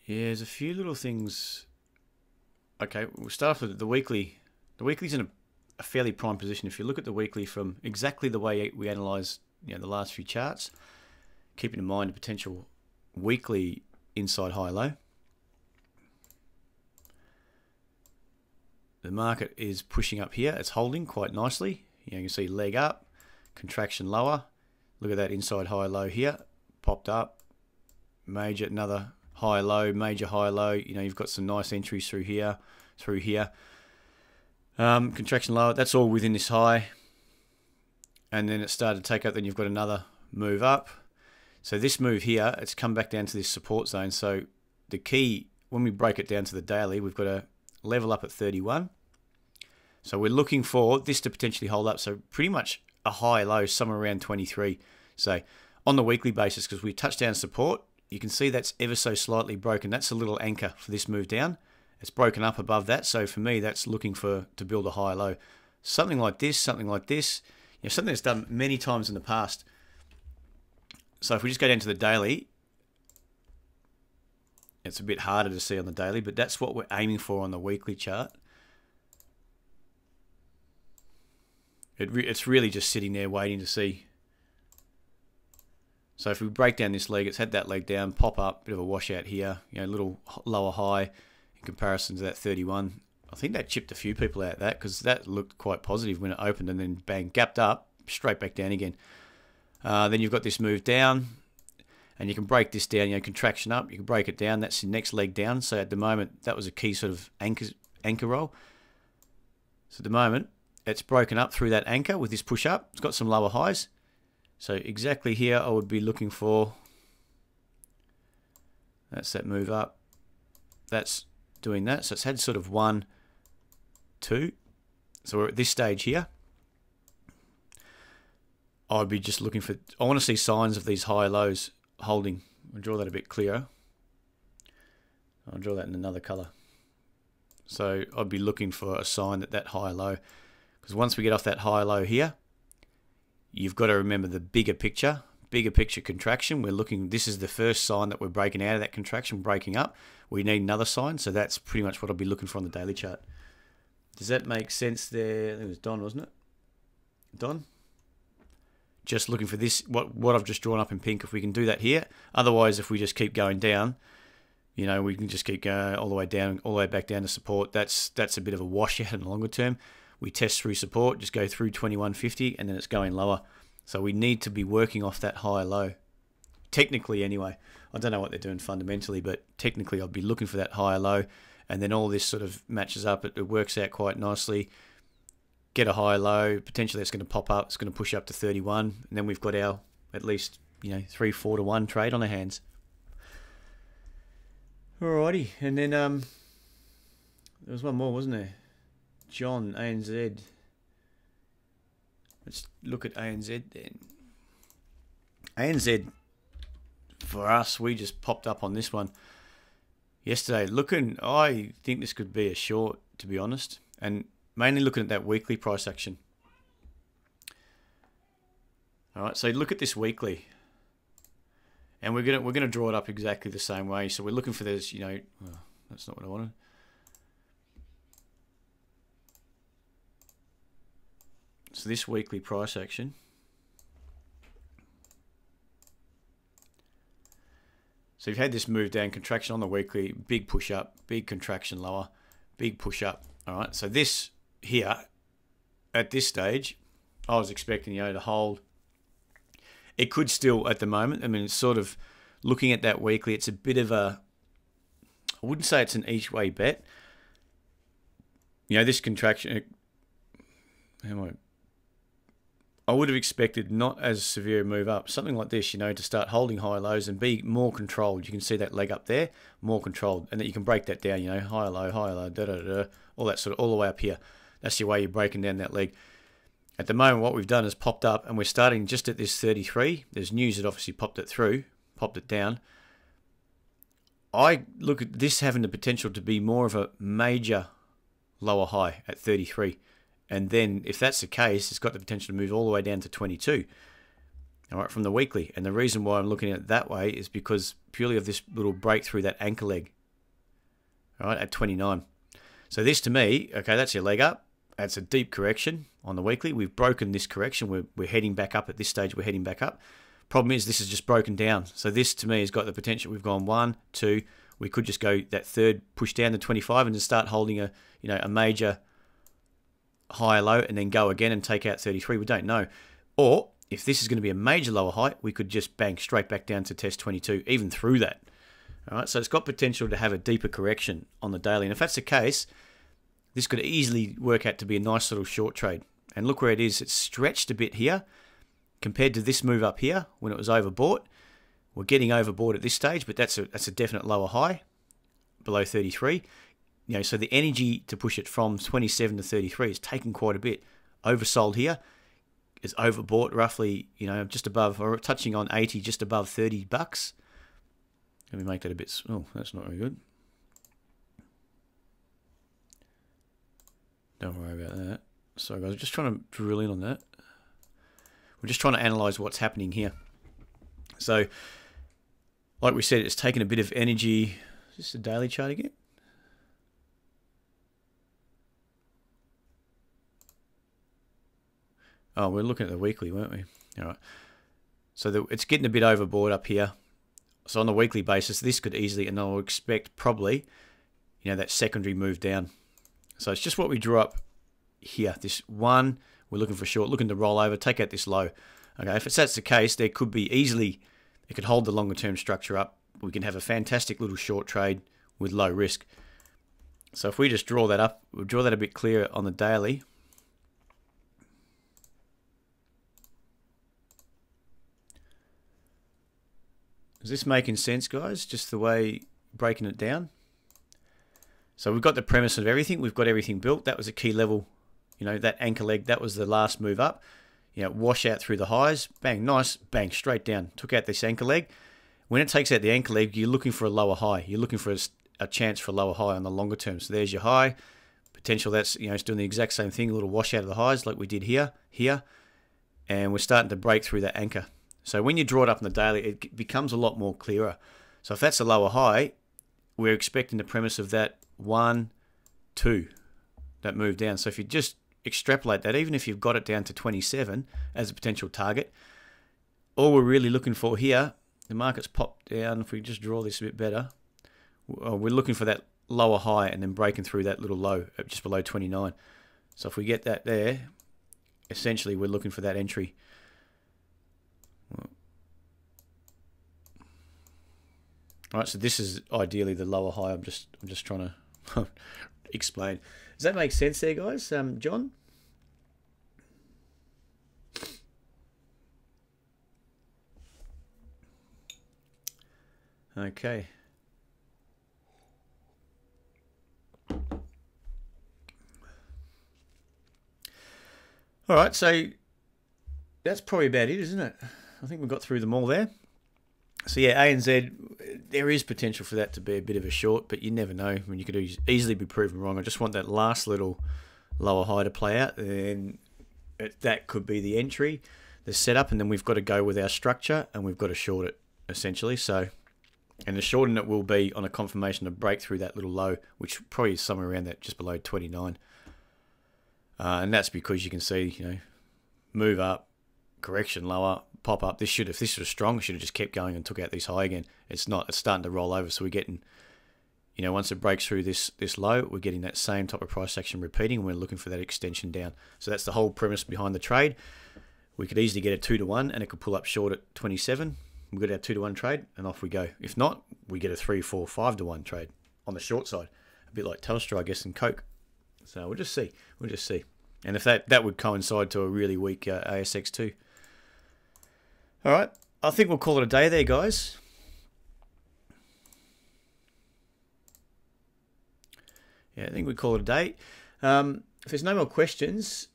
Yeah, there's a few little things. Okay, we'll start with the weekly. The weekly's in a fairly prime position. If you look at the weekly from exactly the way we analyse, you know, the last few charts, keeping in mind a potential weekly inside high-low. The market is pushing up here. It's holding quite nicely. You know, you can see leg up, contraction lower. Look at that inside high-low here. Popped up. Major, another high-low, major high-low. You know, you've got some nice entries through here, contraction lower. That's all within this high. And then it started to take up. Then you've got another move up. So this move here, it's come back down to this support zone. So the key, when we break it down to the daily, we've got a level up at 31. So we're looking for this to potentially hold up. So pretty much a high-low somewhere around 23. So on the weekly basis, because we touched down support, you can see that's ever so slightly broken. That's a little anchor for this move down. It's broken up above that. So for me, that's looking to build a high low. Something like this, you know, something that's done many times in the past. So if we just go down to the daily, it's a bit harder to see on the daily, but that's what we're aiming for on the weekly chart. It's really just sitting there waiting to see. So if we break down this leg, it's had that leg down, pop up, bit of a washout here, you know, a little lower high in comparison to that 31. I think that chipped a few people out that because that looked quite positive when it opened and then bang, gapped up, straight back down again. Then you've got this move down and you can break this down, you know, contraction up, you can break it down, that's the next leg down. So at the moment, that was a key sort of anchor roll. So at the moment, it's broken up through that anchor with this push up. It's got some lower highs. So exactly here, I would be looking for, that's that move up. That's doing that. So it's had sort of 1, 2. So we're at this stage here. I'd be just looking for, I want to see signs of these high lows holding. I'll draw that a bit clearer. I'll draw that in another color. So I'd be looking for a sign that high low, because once we get off that high low here, you've got to remember the bigger picture contraction. We're looking, this is the first sign that we're breaking out of that contraction, breaking up. We need another sign. So that's pretty much what I'll be looking for on the daily chart. Does that make sense there? I think it was Don, wasn't it? Don? Just looking for this, what I've just drawn up in pink, if we can do that here. Otherwise, if we just keep going down, You know, we can just keep going all the way down, all the way back down to support. That's a bit of a washout in the longer term. We test through support, just go through 2150, and then it's going lower. So we need to be working off that high low. Technically, anyway. I don't know what they're doing fundamentally, but technically I'll be looking for that higher low, and then all this sort of matches up. It works out quite nicely. Get a high low, potentially it's going to pop up. It's going to push up to 31, and then we've got our at least 3-4 to 1 trade on our hands. Alrighty, and then there was one more, wasn't there? John, ANZ. Let's look at ANZ then. ANZ, for us, we just popped up on this one yesterday. I think this could be a short, to be honest, and mainly looking at that weekly price action. All right, so look at this weekly. And we're gonna draw it up exactly the same way. So we're looking for this, well, that's not what I wanted. So this weekly price action. So you've had this move down, contraction on the weekly, big push up, big contraction lower, big push up. All right, so this here, at this stage, I was expecting to hold. It could still, at the moment, I mean, it's sort of looking at that weekly, it's a bit of a, I wouldn't say it's an each way bet. This contraction, I would have expected not as severe a move up, something like this, to start holding high lows and be more controlled. You can see that leg up there, more controlled, and that you can break that down, higher low, all that sort of, all the way up here. That's the way you're breaking down that leg. At the moment, what we've done is popped up, and we're starting just at this 33. There's news that obviously popped it down. I look at this having the potential to be more of a major lower high at 33. And then, if that's the case, it's got the potential to move all the way down to 22. All right, from the weekly. And the reason why I'm looking at it that way is because purely of this little break through that anchor leg. All right, at 29. So this to me, okay, that's your leg up. That's a deep correction on the weekly. We've broken this correction. We're heading back up at this stage. We're heading back up. Problem is, this is just broken down. So this to me has got the potential. We've gone 1, 2. We could just go that third, push down to 25, and just start holding a major higher low, and then go again and take out 33. We don't know. Or if this is going to be a major lower high, we could just bang straight back down to test 22, even through that. All right. So it's got potential to have a deeper correction on the daily, and if that's the case, this could easily work out to be a nice little short trade. And look where it is. It's stretched a bit here compared to this move up here when it was overbought. We're getting overbought at this stage, but that's a definite lower high below 33. So the energy to push it from 27 to 33 is taken quite a bit. Oversold here is overbought roughly, just above, or touching on 80, just above $30. Let me make that a bit. Oh, that's not very good. Don't worry about that. Sorry guys, I'm just trying to drill in on that. We're just trying to analyze what's happening here. So, like we said, it's taken a bit of energy. Is this the daily chart again? Oh, we're looking at the weekly, weren't we? All right. So it's getting a bit overbought up here. So on the weekly basis, this could easily, and I'll expect probably, that secondary move down. So it's just what we drew up here. This one, we're looking for short, looking to roll over, take out this low. Okay, if that's the case, there could be easily, it could hold the longer term structure up. We can have a fantastic little short trade with low risk. So if we just draw that up, we'll draw that a bit clearer on the daily. Is this making sense, guys? Just the way breaking it down? So we've got the premise of everything. We've got everything built. That was a key level. That anchor leg, that was the last move up. Wash out through the highs. Bang, nice. Bang, straight down. Took out this anchor leg. When it takes out the anchor leg, you're looking for a lower high. You're looking for a chance for a lower high on the longer term. So there's your high. Potential that's, it's doing the exact same thing. A little wash out of the highs like we did here. And we're starting to break through that anchor. So when you draw it up in the daily, it becomes a lot more clearer. So if that's a lower high, we're expecting the premise of that 1, 2, that move down. So if you just extrapolate that, even if you've got it down to 27 as a potential target, all we're really looking for here, the market's popped down. If we just draw this a bit better, we're looking for that lower high and then breaking through that little low at just below 29. So if we get that there, essentially we're looking for that entry. All right, so this is ideally the lower high. I'm just trying to explain. Does that make sense there, guys? John? Okay. All right, so that's probably about it, isn't it? I think we've got through them all there. So yeah, ANZ, there is potential for that to be a bit of a short, but you never know. I mean, you could easily be proven wrong. I just want that last little lower high to play out, and that could be the entry, the setup, and then we've got to go with our structure, and we've got to short it, essentially. So, and the shorting it will be on a confirmation of break through that little low, which probably is somewhere around that, just below 29. And that's because you can see, you know, move up, correction lower, pop up. If this was strong, it should have just kept going and took out this high again. It's not. It's starting to roll over. So we're getting, you know, once it breaks through this low, we're getting that same type of price action repeating, and we're looking for that extension down. So that's the whole premise behind the trade. We could easily get a 2-to-1, and it could pull up short at 27. We've got our 2-to-1 trade, and off we go. If not, we get a 3, 4, 5-to-1 trade on the short side, a bit like Telstra, I guess, and Coke. So we'll just see. We'll just see. And if that would coincide to a really weak ASX2. All right, I think we'll call it a day there, guys. Yeah, I think we call it a day. If there's no more questions,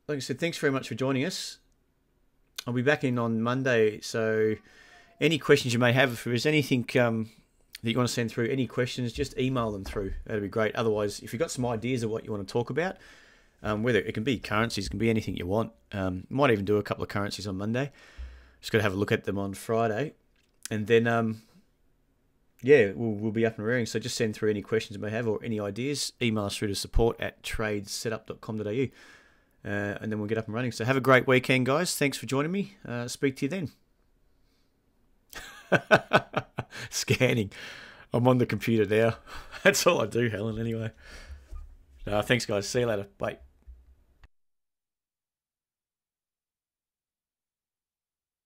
like I said, thanks very much for joining us. I'll be back in on Monday, so any questions you may have, if there's anything that you want to send through, any questions, just email them through. That'd be great. Otherwise, if you've got some ideas of what you want to talk about, whether it can be currencies, it can be anything you want. Might even do a couple of currencies on Monday. Just got to have a look at them on Friday. And then, yeah, we'll be up and rearing. So just send through any questions you may have or any ideas. Email us through to support@tradesetup.com.au. And then we'll get up and running. So have a great weekend, guys. Thanks for joining me. Speak to you then. Scanning. I'm on the computer now. That's all I do, Helen, anyway. Thanks, guys. See you later. Bye.